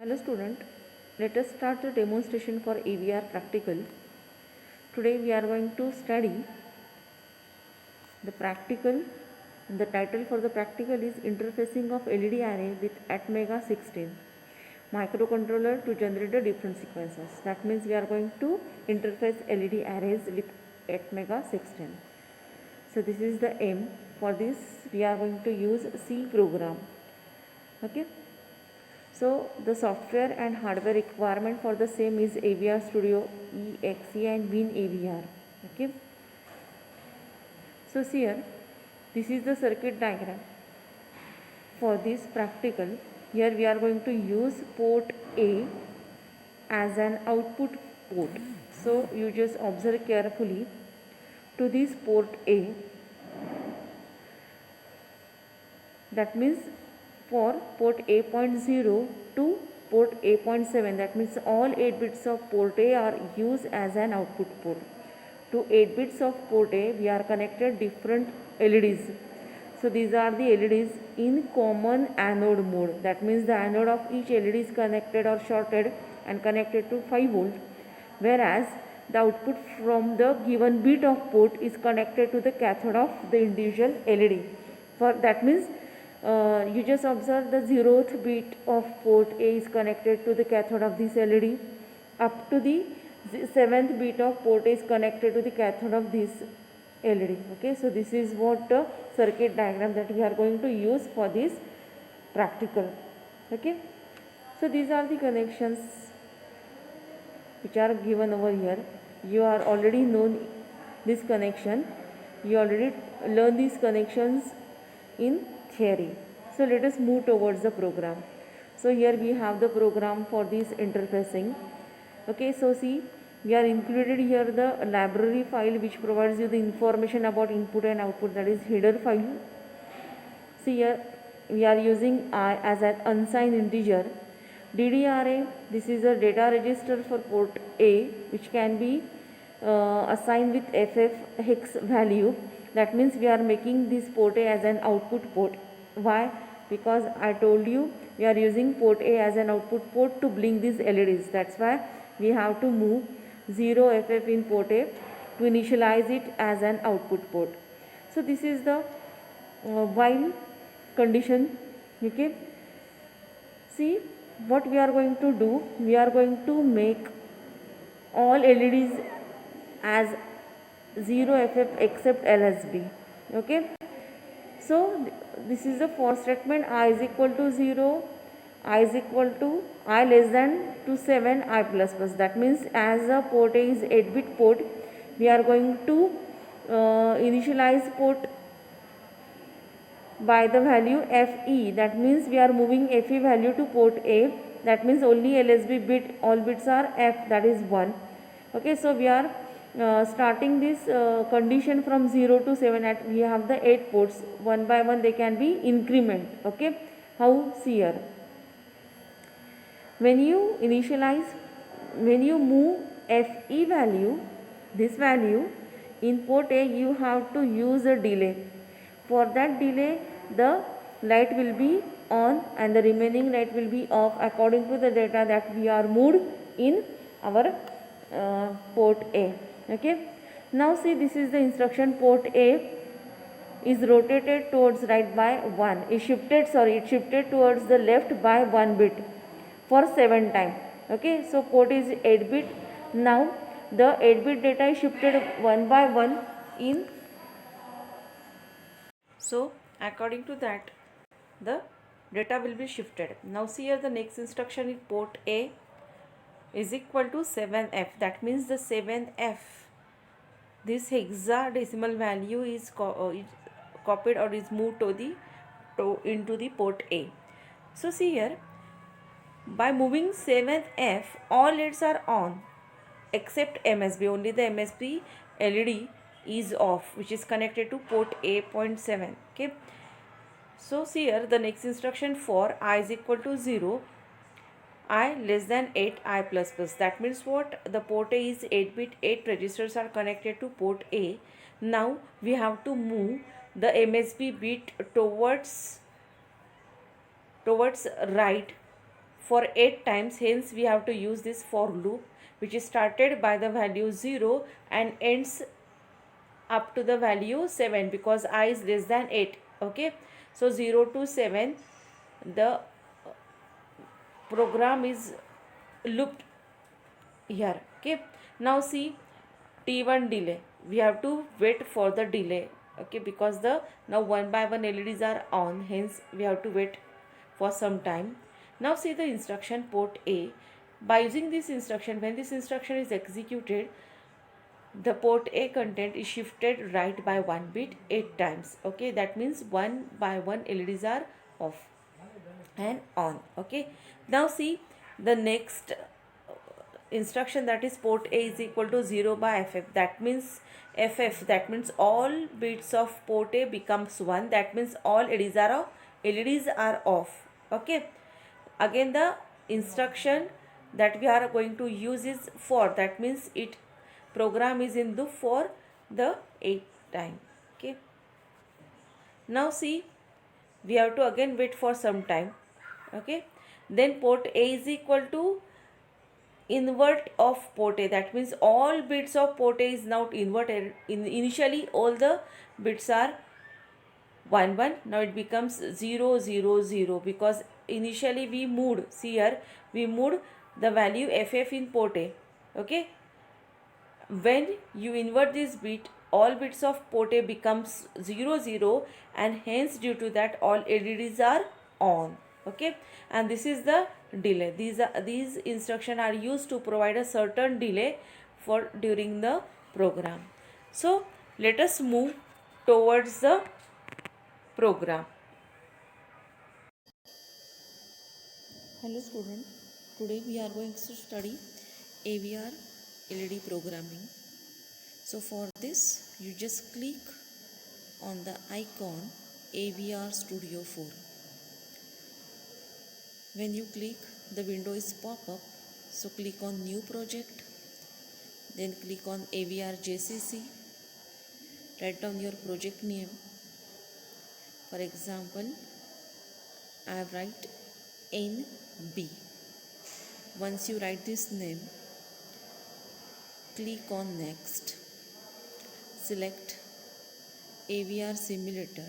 Hello student, let us start the demonstration for AVR practical. Today we are going to study the practical. The title for the practical is Interfacing of LED Array with Atmega 16 microcontroller to generate the different sequences. That means we are going to interface LED arrays with Atmega 16. So this is the aim. For this we are going to use C program. Okay. So the software and hardware requirement for the same is AVR Studio, EXE and WinAVR. Okay. So here, this is the circuit diagram. For this practical, here we are going to use port A as an output port. So you just observe carefully to this port A. That means for port A.0 to port A.7, that means all 8 bits of port A are used as an output port. To 8 bits of port A we are connected different LEDs. So these are the LEDs in common anode mode. That means the anode of each LED is connected or shorted and connected to 5 volt, whereas the output from the given bit of port is connected to the cathode of the individual LED. For that means you just observe the 0th bit of port A is connected to the cathode of this LED, up to the 7th bit of port A is connected to the cathode of this LED. Okay, so this is what the circuit diagram that we are going to use for this practical. Okay, so these are the connections which are given over here. You are already known this connection. You already learn these connections in theory. So let us move towards the program. So here we have the program for this interfacing. Okay, so see, we are included here the library file which provides you the information about input and output, that is header file. See here we are using I as an unsigned integer. DDRA, this is a data register for port A which can be assigned with FF hex value. That means we are making this port A as an output port. Why? Because I told you we are using port A as an output port to blink these LEDs. That's why we have to move 0 FF in port A to initialize it as an output port. So this is the while condition. Okay. See what we are going to do. We are going to make all LEDs as 0 FF except LSB. Okay. So this is the for statement. I is equal to 0, I is equal to I less than to 7, I plus plus. That means as the port A is 8-bit port, we are going to initialize port by the value FE. That means we are moving FE value to port A. That means only LSB bit, all bits are F, that is 1. Okay, so we are starting this condition from 0 to 7 at we have the 8 ports. One by one they can be increment. Okay, how? See here. When you initialize, when you move FE value, this value in port A, you have to use a delay. For that delay the light will be on and the remaining light will be off according to the data that we are moved in our port A. Okay. Now see, this is the instruction. Port A is rotated towards right by 1. It shifted towards the left by 1 bit for 7 times. Okay. So port is 8 bit. Now the 8 bit data is shifted one by one in. So according to that the data will be shifted. Now see here the next instruction is port A is equal to 7F. That means the 7F, this hexadecimal value is copied or is moved into the port A. So see here, by moving 7F, all LEDs are on except MSB. Only the MSB LED is off, which is connected to port A.7. Okay. So see here the next instruction for I is equal to 0, I less than 8, I plus plus. That means what? The port A is 8 bit, 8 registers are connected to port A. Now we have to move the MSB bit towards right for 8 times. Hence we have to use this for loop, which is started by the value 0 and ends up to the value 7, because I is less than 8. Okay, so 0 to 7 the program is looped here. Okay, now see, t1 delay, we have to wait for the delay. Okay, because the now one by one LEDs are on, hence we have to wait for some time. Now see the instruction port A. By using this instruction, when this instruction is executed, the port A content is shifted right by 1 bit 8 times. Okay, that means one by one LEDs are off and on. Okay, now see the next instruction, that is port A is equal to 0 by FF. That means FF, that means all bits of port A becomes 1. That means all LEDs are off. Okay, again the instruction that we are going to use is for, that means it program is in loop for the 8th time. Okay, now see, we have to again wait for some time. Okay, then port A is equal to invert of port A, that means all bits of port A is now inverted. Initially all the bits are 1 1, now it becomes 0 0 0, because initially we moved, see here, we moved the value FF in port A. Okay, when you invert this bit, all bits of port A becomes 0 0, and hence due to that all LEDs are on. Okay, and this is the delay. These instructions are used to provide a certain delay for during the program. So let us move towards the program. Hello student, today we are going to study AVR LED programming. So for this you just click on the icon AVR Studio 4. When you click, the window is pop up. So click on new project, then click on AVR JCC, write down your project name. For example, I write NB. Once you write this name, click on next, select AVR simulator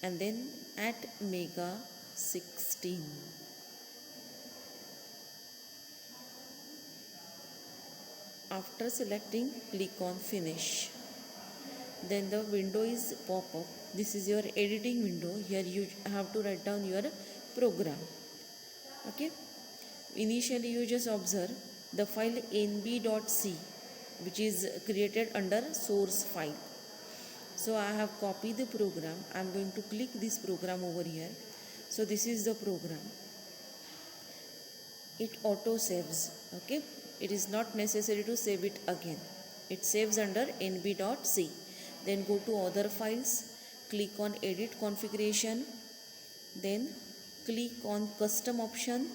and then ATmega 16. After selecting, click on finish. Then the window is pop up. This is your editing window. Here you have to write down your program. Okay, initially you just observe the file nb.c, which is created under source file. So I have copied the program. I am going to click this program over here. So this is the program. It auto saves. Okay, it is not necessary to save it again. It saves under nb.c. Then go to other files, click on edit configuration, then click on custom option,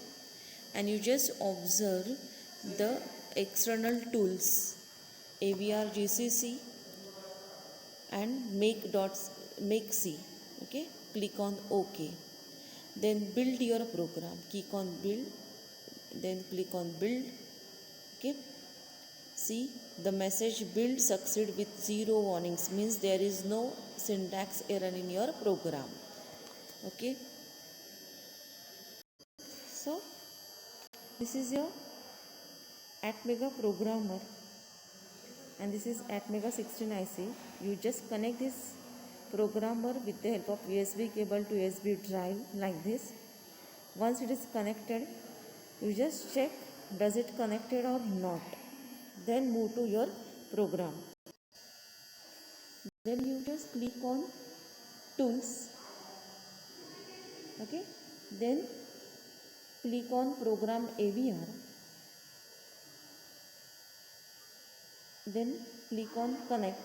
and you just observe the external tools AVR GCC and make C. Okay, click on OK. Then build your program, click on build, then click on build. Okay, see the message build succeed with 0 warnings, means there is no syntax error in your program. Okay, so this is your ATmega programmer and this is ATmega 16 IC. You just connect this programmer with the help of USB cable to USB drive like this. Once it is connected, you just check does it connected or not, then move to your program. Then you just click on tools. Okay, then click on program AVR, then click on connect.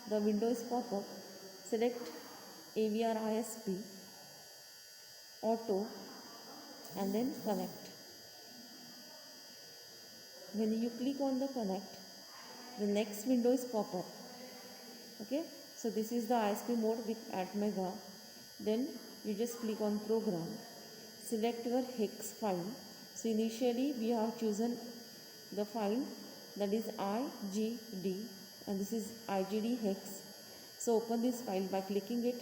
The window is pop up. Select AVR ISP auto and then connect. When you click on the connect, the next window is pop up. Okay, so this is the ISP mode with ATmega. Then you just click on program, select your hex file. So initially we have chosen the file that is IGD, and this is IGD hex. So open this file by clicking it.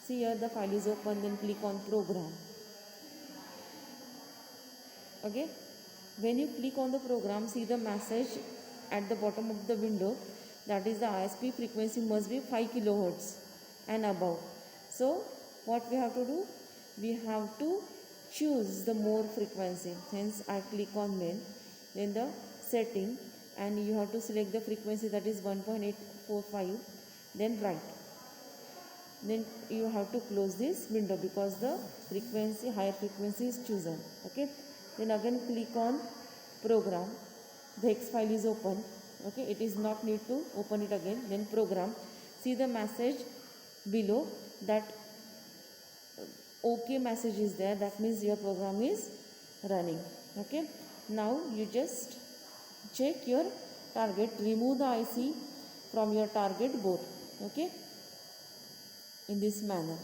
See here the file is open, then click on program. Okay, when you click on the program, see the message at the bottom of the window, that is the ISP frequency must be 5 kilohertz and above. So what we have to do, we have to choose the more frequency. Hence I click on main, then the setting, and you have to select the frequency that is 1.845, then right. Then you have to close this window because the frequency, higher frequency is chosen. Okay, then again click on program. The hex file is open. Okay, it is not need to open it again. Then program, see the message below, that OK message is there, that means your program is running. Okay, now you just check your target, remove the IC from your target board. Okay, in this manner.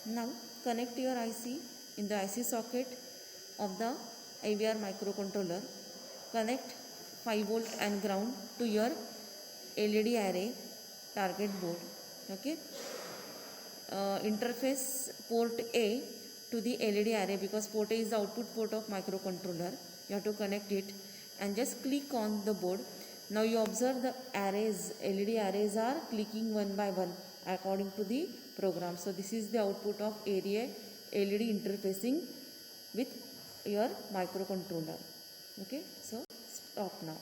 Now connect your IC in the IC socket of the AVR microcontroller. Connect 5 volt and ground to your LED array target board. Okay, interface port A to the LED array, because port A is the output port of microcontroller. You have to connect it and just click on the board. Now you observe the arrays, LED arrays are clicking one by one according to the program. So this is the output of area LED interfacing with your microcontroller. Okay, so stop now.